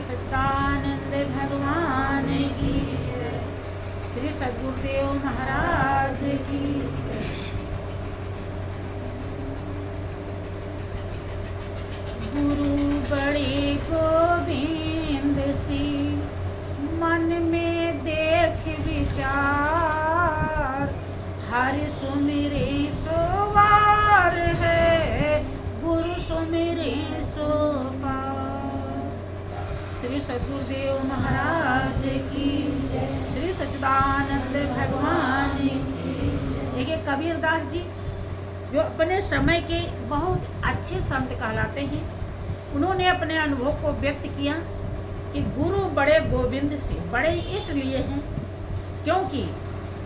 सच्चिदानंद भगवान की, श्री सद्गुरुदेव महाराज की। गुरु बड़े गोविंद सी, मन में देख विचार, हरि सुमिरे सोवार है, गुरु सुमिरे सो पार। श्री सद्गुरुदेव महाराज की, श्री सच्चिदानंद भगवान की। देखिए कबीरदास जी जो अपने समय के बहुत अच्छे संत कहलाते हैं, उन्होंने अपने अनुभव को व्यक्त किया कि गुरु बड़े गोविंद से। बड़े इसलिए हैं क्योंकि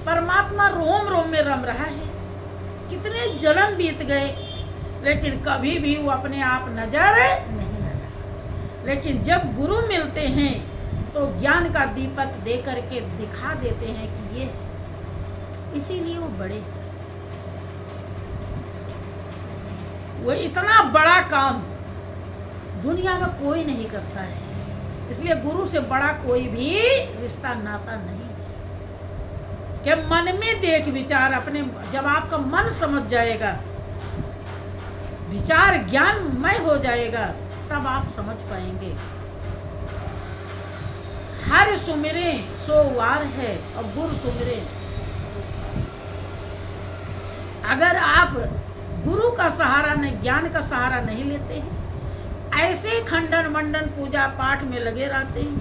परमात्मा रोम रोम में रम रहा है। कितने जन्म बीत गए लेकिन कभी भी वो अपने आप नजर नहीं आया। लेकिन जब गुरु मिलते हैं तो ज्ञान का दीपक दे करके दिखा देते हैं कि ये, इसीलिए वो बड़े। वो इतना बड़ा काम दुनिया में कोई नहीं करता है, इसलिए गुरु से बड़ा कोई भी रिश्ता नाता नहीं। कि मन में देख विचार, अपने जब आपका मन समझ जाएगा, विचार ज्ञानमय हो जाएगा, तब आप समझ पाएंगे। हर सुमिरे सो वार है और गुरु सुमिरे। अगर आप गुरु का सहारा नहीं, ज्ञान का सहारा नहीं लेते हैं, ऐसे खंडन मंडन पूजा पाठ में लगे रहते हैं,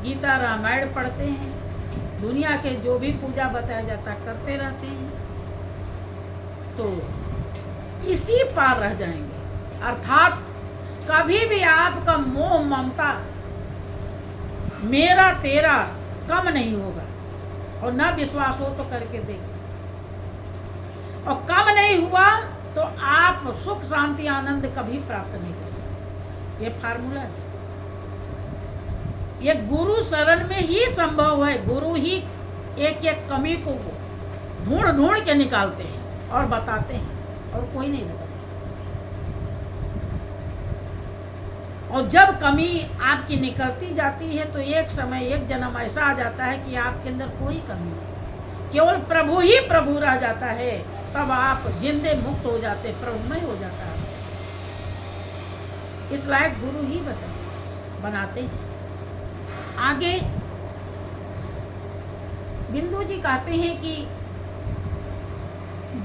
गीता रामायण पढ़ते हैं, दुनिया के जो भी पूजा बताया जाता करते रहते हैं, तो इसी पार रह जाएंगे। अर्थात कभी भी आपका मोह ममता मेरा तेरा कम नहीं होगा। और न विश्वास हो तो करके देखो, और कम नहीं हुआ तो आप सुख शांति आनंद कभी प्राप्त नहीं करेंगे। ये फार्मूला है, ये गुरु शरण में ही संभव है। गुरु ही एक एक कमी को ढूंढ ढूंढ के निकालते हैं और बताते हैं, और कोई नहीं बताता। और जब कमी आपकी निकलती जाती है तो एक समय एक जन्म ऐसा आ जाता है कि आपके अंदर कोई कमी नहीं, केवल प्रभु ही प्रभु रह जाता है। तब आप जिंदे मुक्त हो जाते, प्रभुमय हो जाता है। इस लायक गुरु ही बनाते हैं। आगे बिंदु जी कहते हैं कि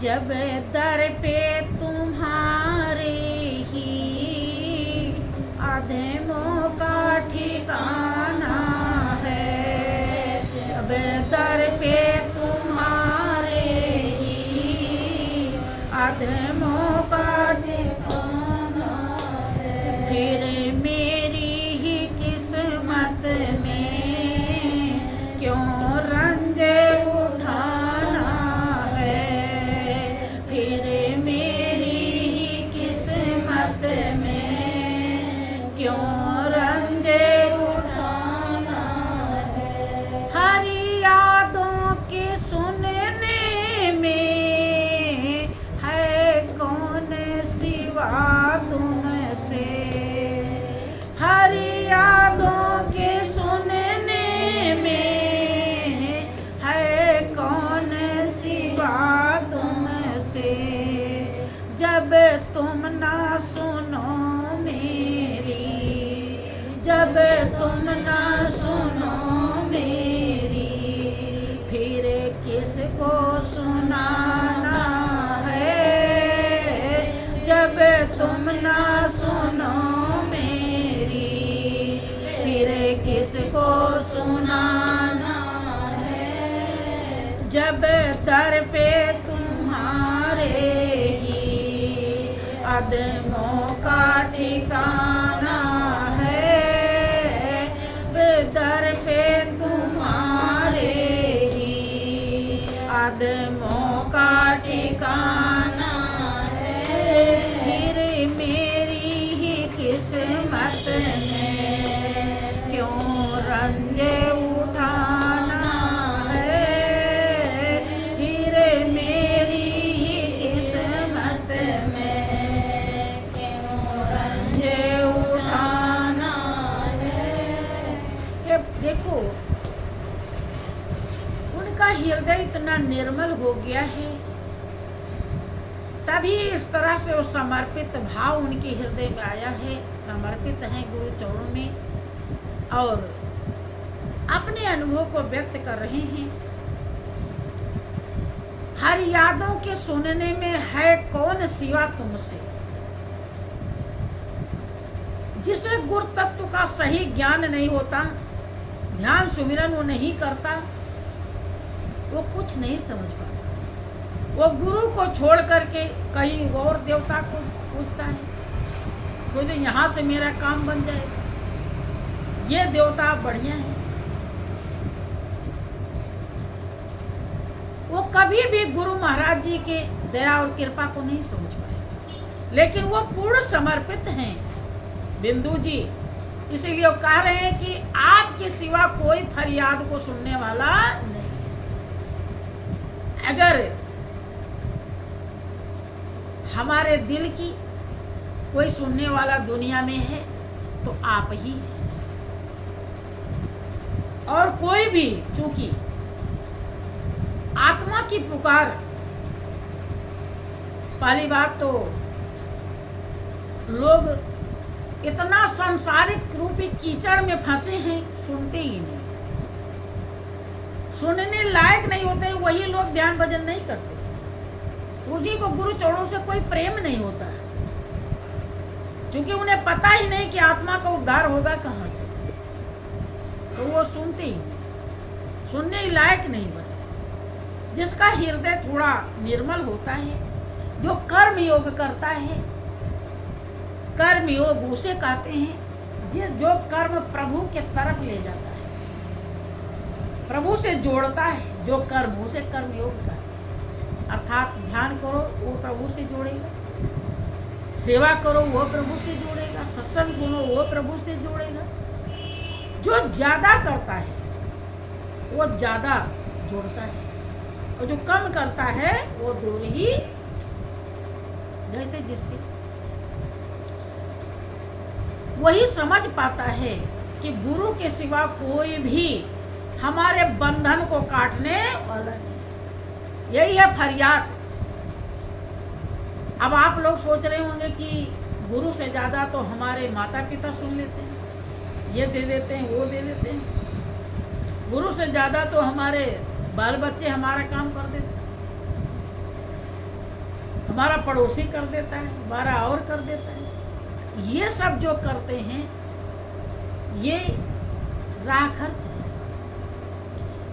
जब दर पे तुम्हारे ही अधमों का ठिकाना है, जब दर पे तुम्हारे ही अधमों का ठिकाना है, फिर मेरी ही किस्मत में क्यों रंज उठाना है, फिर मेरी ही किस्मत में क्यों रंज उठाना है। हरी यादों के सुनने में है कौन सिवा तुमसे, हरी यादों के सुनने में है कौन सिवा तुमसे, जब तुम ना सुनो मेरी, जब तुम ना सुनो मेरी, फिर किसको सुनाना है, जब तुम ना सुनो मेरी, फिर किसको सुनाना है, जब दर पे तुम्हारे ही अदमों का ठिकाना है, दर पे तुम्हारे ही अदमों का ठिकाना है, फिर मेरी ही किस्मत में क्यों रंज उठाना है, फिर मेरी ही किस्मत में इतना निर्मल हो गया है, तभी इस तरह से वो समर्पित भाव उनके हृदय में आया है, समर्पित हैं गुरु चरणों में और अपने अनुभव को व्यक्त कर रहे हैं। फरियादों के सुनने में है कौन सिवा तुमसे, जिसे गुरु तत्व का सही ज्ञान नहीं होता, ध्यान सुमिरन वो नहीं करता, वो कुछ नहीं समझ पाता। वो गुरु को छोड़ करके कहीं और देवता को पूछता है, सोचे यहाँ से मेरा काम बन जाएगा, ये देवता बढ़िया है। वो कभी भी गुरु महाराज जी के दया और कृपा को नहीं समझ पाए, लेकिन वो पूर्ण समर्पित हैं बिंदु जी। इसीलिए वो कह रहे हैं कि आपके सिवा कोई फरियाद को सुनने वाला नहीं है। अगर हमारे दिल की कोई सुनने वाला दुनिया में है तो आप ही हैं, और कोई भी, चूंकि आत्मा की पुकार, पहली बात तो लोग इतना सांसारिक रूपी कीचड़ में फंसे हैं, सुनते ही नहीं, सुनने लायक नहीं होते, वही लोग ध्यान भजन नहीं करते। उसी को गुरु चरणों से कोई प्रेम नहीं होता है, क्योंकि उन्हें पता ही नहीं कि आत्मा का उद्धार होगा कहाँ से, तो वो सुनते ही नहीं, सुनने लायक नहीं बने। जिसका हृदय थोड़ा निर्मल होता है, जो कर्म योग करता है, कर्म योग उसे कहते हैं जो कर्म प्रभु के तरफ ले जाता है, प्रभु से जोड़ता है, जो कर्म उसे कर्म योग कहते हैं। अर्थात ध्यान करो वो प्रभु से जोड़ेगा, सेवा करो वो प्रभु से जोड़ेगा, सत्संग सुनो वो प्रभु से जोड़ेगा। जो ज्यादा करता है वो ज्यादा जोड़ता है, और जो कम करता है वो दूर ही, जैसे जिसके वही समझ पाता है कि गुरु के सिवा कोई भी हमारे बंधन को काटने वाला नहीं। यही है फरियाद। अब आप लोग सोच रहे होंगे कि गुरु से ज्यादा तो हमारे माता पिता सुन लेते हैं, ये दे देते हैं, वो दे देते हैं। गुरु से ज्यादा तो हमारे बाल बच्चे हमारा काम कर देते हैं, हमारा पड़ोसी कर देता है, हमारा और कर देता है। ये सब जो करते हैं ये राह खर्च है,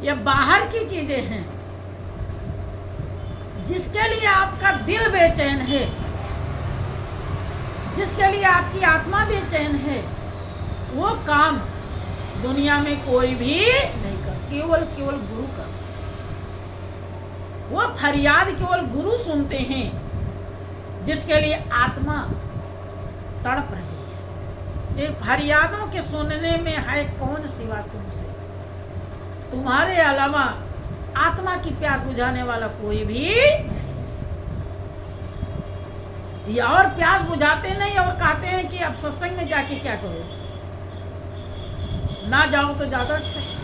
ये बाहर की चीजें हैं। जिसके लिए आपका दिल बेचैन है, जिसके लिए आपकी आत्मा बेचैन है, वो काम दुनिया में कोई भी नहीं कर, केवल गुरु कर। वो फरियाद केवल गुरु सुनते हैं, जिसके लिए आत्मा तड़प रही है। ये फरियादों के सुनने में है कौन सिवा तुमसे, तुम्हारे अलावा आत्मा की प्यास बुझाने वाला कोई भी नहीं। और प्यास बुझाते नहीं और कहते हैं कि अब सत्संग में जाके क्या करो, ना जाओ तो ज्यादा अच्छा है।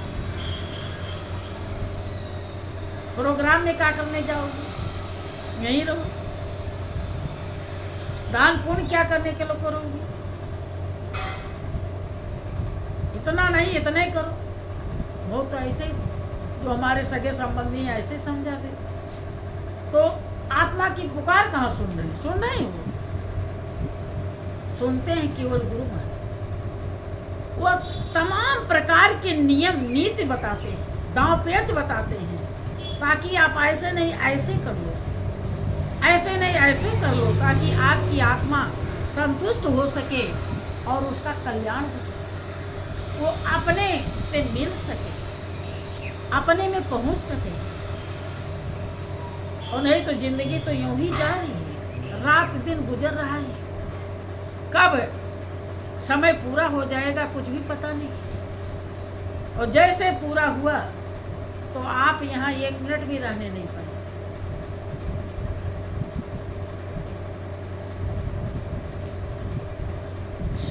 प्रोग्राम में क्या करने जाओगे, यहीं रहो। दान पुण्य क्या करने के लिए करोगे, इतना नहीं इतना ही करो। बहुत तो ऐसे जो हमारे सगे संबंधी हैं ऐसे समझा दे। तो आत्मा की पुकार कहाँ सुन रहे हैं, सुन रहे हैं वो सुनते हैं केवल गुरु महाराज। वो तमाम प्रकार के नियम नीति बताते हैं, दांव पेच बताते हैं, ताकि आप ऐसे नहीं ऐसे कर लो, ऐसे नहीं ऐसे कर लो, ताकि आपकी आत्मा संतुष्ट हो सके और उसका कल्याण हो सके, वो अपने से मिल सके, अपने में पहुंच सके। और नहीं तो जिंदगी तो यूं ही जा रही है, रात दिन गुजर रहा है, कब समय पूरा हो जाएगा कुछ भी पता नहीं। और जैसे पूरा हुआ तो आप यहाँ 1 मिनट भी रहने नहीं पाए।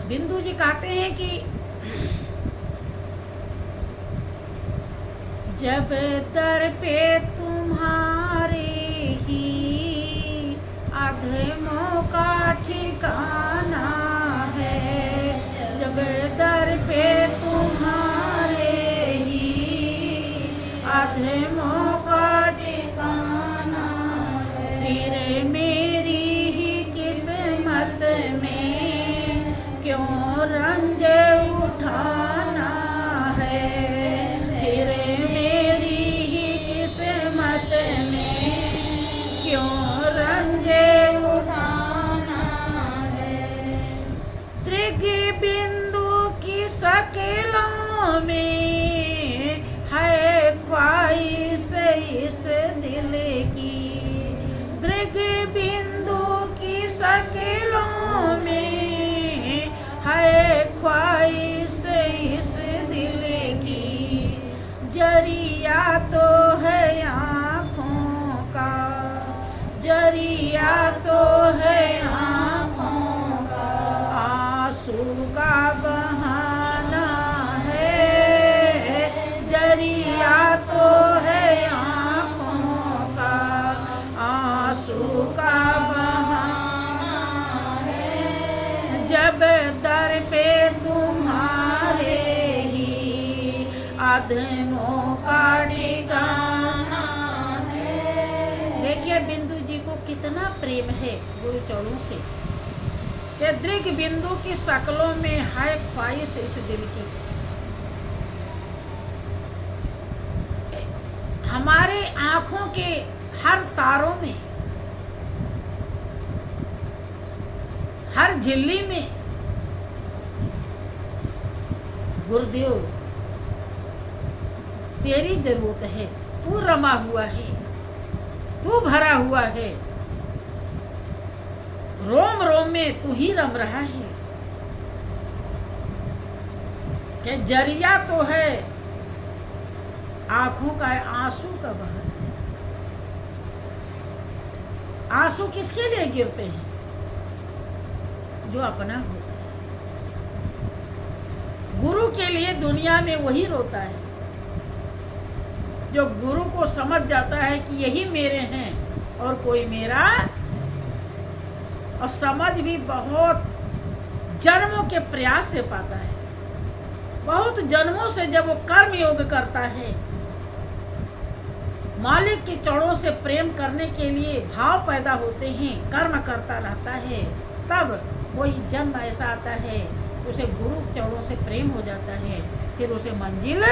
बिंदु जी कहते हैं कि जब दर पे तुम्हारे की, अधमों का ठिकाना है। जब दर पे तुम्हारे ही, अधमों का ठिकाना है। फिर मेरी ही किस्मत में क्यों रंज उठाना है। फिर मेरी ही किस्मत में क्यों रंज उठाना है। त्रिगी बिंदु की शक्लों में है ख्वाहिश इस दिल की। त्रिग बिंदु की शक्लों में है ख्वाहिश इस दिल की। जरिया तो है आँखों का, जरिया तो है आँखों का, आंसू का बहाना है। जरिया तो है आँखों का, आंसू का बहाना है। जब दर पे तुम्हारे ही, अधमों का ठिकाना है। देखिए बिंदु जी को कितना प्रेम है गुरु चरणों से, कि दृग बिंदु की शक्लों में है ख्वाहिश इस दिल की। हमारे आंखों के हर तारों में, हर झिल्ली में गुरुदेव तेरी जरूरत है। तू रमा हुआ है, तू भरा हुआ है, रोम रोम में तू ही रम रहा है। कि जरिया तो है आंखों का, आंसू का बहाना है। आंसू किसके लिए गिरते हैं? जो अपना होता है। गुरु के लिए दुनिया में वही रोता है जो गुरु को समझ जाता है कि यही मेरे हैं और कोई मेरा, और समझ भी बहुत जन्मों के प्रयास से पाता है। बहुत जन्मों से जब वो कर्म योग करता है, मालिक के चरणों से प्रेम करने के लिए भाव पैदा होते हैं, कर्म करता रहता है, तब कोई जन्म ऐसा आता है उसे गुरु चरणों से प्रेम हो जाता है, फिर उसे मंजिल